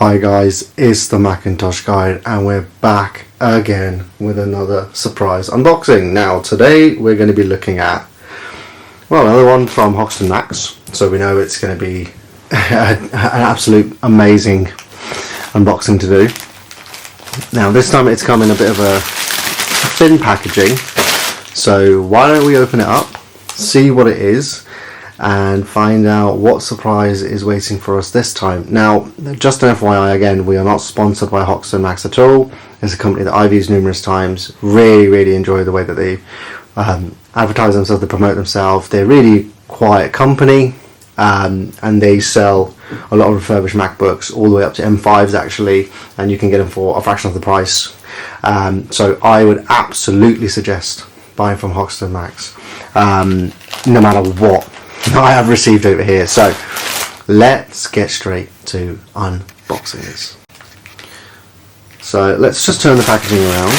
Hi guys, it's the Macintosh Guide and we're back again with another surprise unboxing. Now today we're going to be looking at, well, another one from Hoxton Max, so we know it's going to be an absolute amazing unboxing to do. Now this time it's come in a bit of a thin packaging, so why don't we open it up, see what it is, and find out what surprise is waiting for us this time. Now, just an FYI again, we are not sponsored by Hoxton Max at all. It's a company that I've used numerous times. Really enjoy the way that they advertise themselves, they promote themselves. They're really quiet company, and they sell a lot of refurbished MacBooks, all the way up to M5s actually, and you can get them for a fraction of the price. So I would absolutely suggest buying from Hoxton Max, no matter what I have received over here. So let's get straight to unboxing this. So let's just turn the packaging around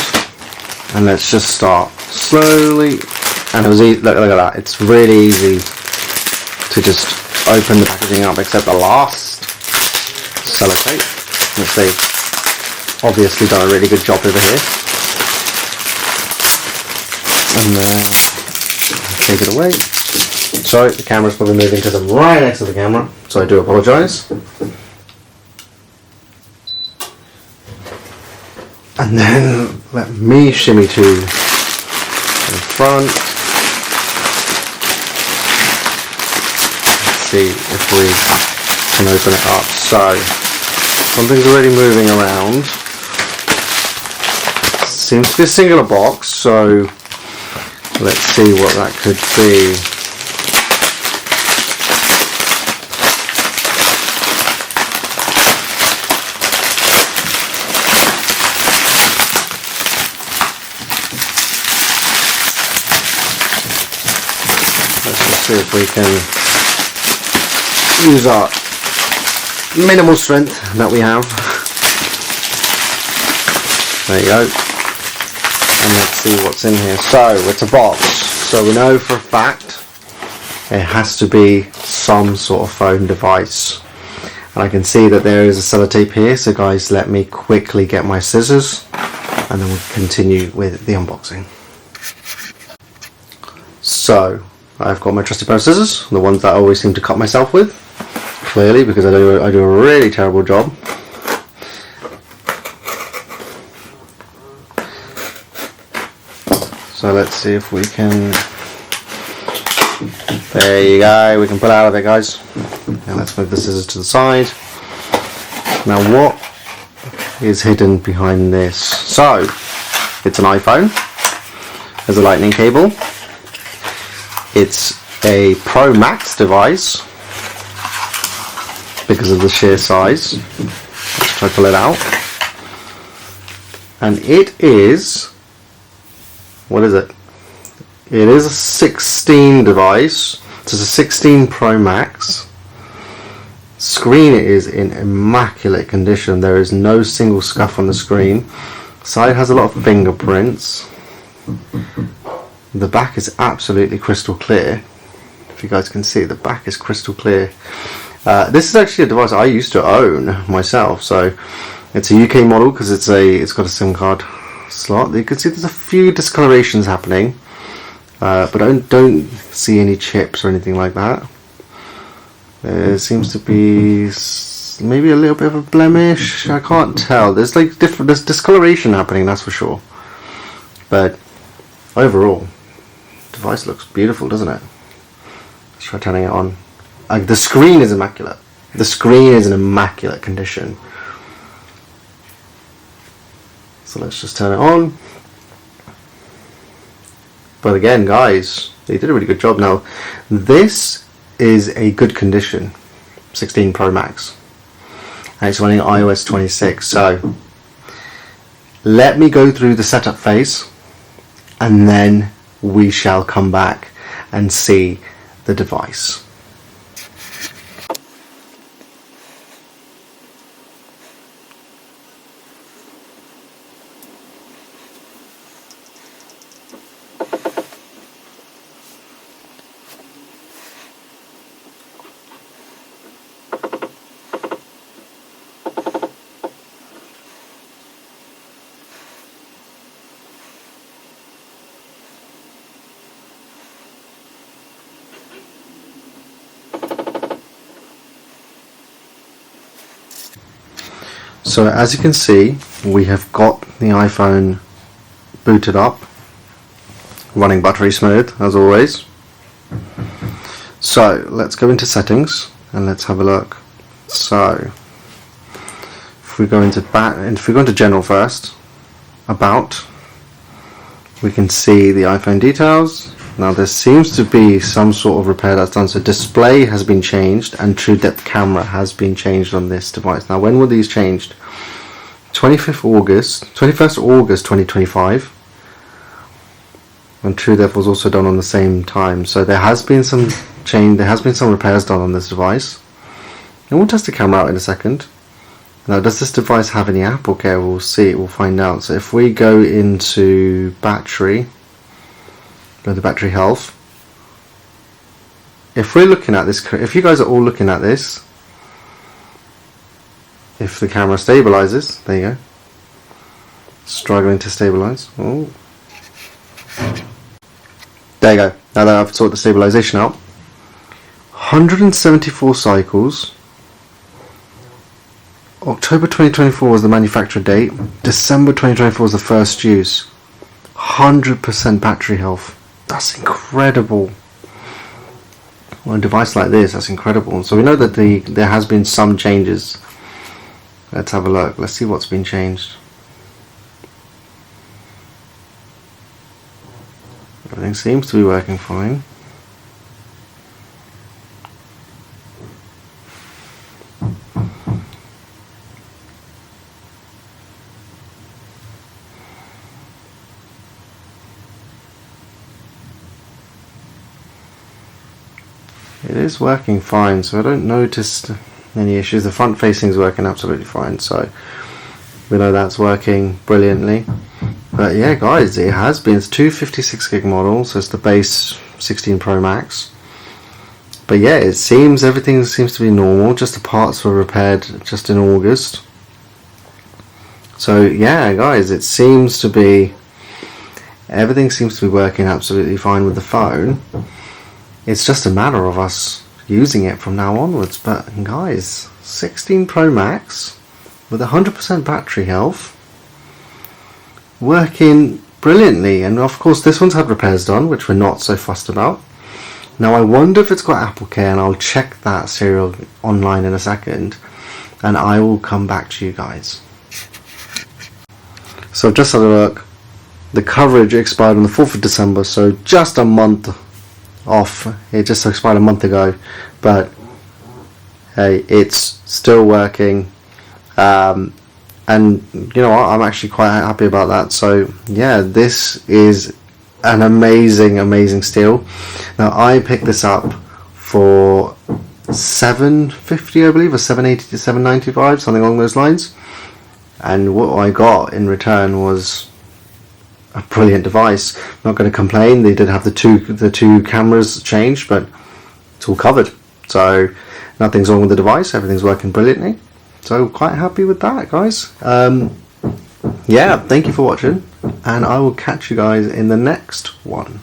and let's just start slowly. And it was easy, look at that, it's really easy to just open the packaging up, except the last sellotape, which they've obviously done a really good job over here. And take it away. Sorry, the camera's probably moving because I'm right next to the camera, so I do apologise. And then let me shimmy to the front. Let's see if we can open it up. So, something's already moving around. Seems to be a singular box, so let's see what that could be. See if we can use our minimal strength that we have. There you go. And let's see what's in here. So it's a box, so we know for a fact it has to be some sort of phone device. And I can see that there is a sellotape here, so guys, let me quickly get my scissors and then we'll continue with the unboxing. So I've got my trusty pair of scissors, the ones that I always seem to cut myself with, clearly, because I do a really terrible job. So let's see if we can, there you go, we can pull out of it, guys. Now let's move the scissors to the side. Now what is hidden behind this? So, it's an iPhone, there's a lightning cable. It's a Pro Max device because of the sheer size. Let's try to pull it out. And it is, what is it? It is a 16 device. It's a 16 Pro Max. Screen is in immaculate condition. There is no single scuff on the screen. Side has a lot of fingerprints. The back is absolutely crystal clear. If you guys can see, the back is crystal clear. This is actually a device I used to own myself, so it's a UK model because it's got a SIM card slot. You can see there's a few discolorations happening, but I don't see any chips or anything like that. There seems to be maybe a little bit of a blemish. I can't tell. There's there's discoloration happening, that's for sure. But overall, device looks beautiful, doesn't it? Let's try turning it on. The screen is immaculate. The screen is in immaculate condition. So let's just turn it on. But again, guys, they did a really good job. Now, this is a good condition, 16 Pro Max, and it's running iOS 26. So let me go through the setup phase, and then we shall come back and see the device. So as you can see, we have got the iPhone booted up, running buttery smooth as always. So let's go into settings and let's have a look. So if we go into general first, about, we can see the iPhone details. Now there seems to be some sort of repair that's done. So display has been changed and true depth camera has been changed on this device. Now when were these changed? 21st August 2025, and true depth was also done on the same time. So there has been some repairs done on this device. And we'll test the camera out in a second. Now, does this device have any Apple Care? We'll see, we'll find out. So if we go into battery, go to battery health. If we're looking at this, if you guys are all looking at this, if the camera stabilizes, there you go. Struggling to stabilize. Oh. There you go. Now that I've sorted the stabilization out. 174 cycles. October 2024 was the manufacturer date. December 2024 was the first use. 100% battery health. That's incredible. On a device like this, that's incredible. So we know that there has been some changes. Let's have a look. Let's see what's been changed. Everything seems to be working fine. It is working fine, so I don't notice any issues. The front facing is working absolutely fine, so we know that's working brilliantly. But yeah guys, it has been, it's 256 gig model, so it's the base 16 Pro Max. But yeah, it seems everything seems to be normal, just the parts were repaired just in August. So yeah guys, it seems to be, everything seems to be working absolutely fine with the phone. It's just a matter of us using it from now onwards. But guys, 16 Pro Max with 100% battery health, working brilliantly. And of course this one's had repairs done, which we're not so fussed about. Now I wonder if it's got Apple Care, and I'll check that serial online in a second and I will come back to you guys. So I've just had a look. The coverage expired on the 4th of December, so just a month off. It just expired a month ago, but hey, it's still working, and you know what, I'm actually quite happy about that. So yeah, this is an amazing steal. Now I picked this up for $750, I believe, or $780 to $795, something along those lines, and what I got in return was a brilliant device. Not going to complain. They did have the two cameras changed, but it's all covered, so nothing's wrong with the device. Everything's working brilliantly, so quite happy with that guys. Yeah, thank you for watching, and I will catch you guys in the next one.